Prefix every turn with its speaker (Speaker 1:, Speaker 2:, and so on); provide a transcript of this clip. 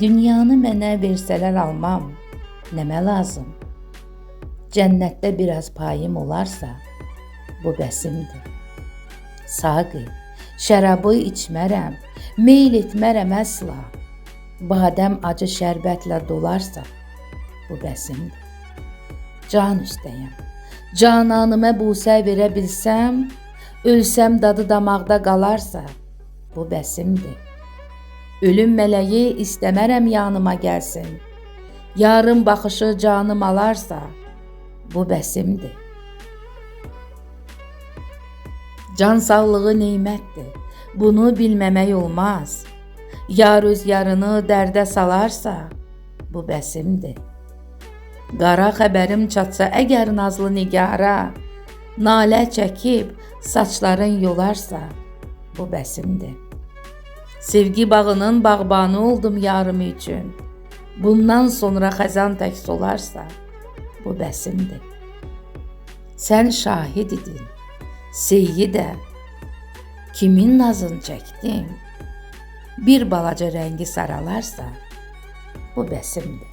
Speaker 1: Dünyanı mənə versələr almam, nəmə lazım? Cənnətdə biraz payım olarsa, bu bəsimdir. Saqi, şərabı içmərəm, meyl etmərəm əsla. Badəm acı şərbətlə dolarsa, bu bəsimdir. Can üstəyəm, cananımə busə verə bilsəm, ölsəm dadı damaqda qalarsa, bu bəsimdir. Ölüm mələyi istəmərəm yanıma gəlsin, yarın baxışı canım alarsa, bu bəsimdir. Can sağlığı neymətdir, bunu bilməmək olmaz. Yar öz yarını dərdə salarsa, bu bəsimdir. Qara xəbərim çatsa əgər nazlı nigara, nalə çəkib saçların yolarsa, bu bəsimdir. Sevgi bağının bağbanı oldum yarım üçün, bundan sonra xəzan tək solarsa, bu bəsimdir. Sən şahid idin, seyyidə, kimin nazını çəkdim, bir balaca rəngi saralarsa, bu bəsimdir.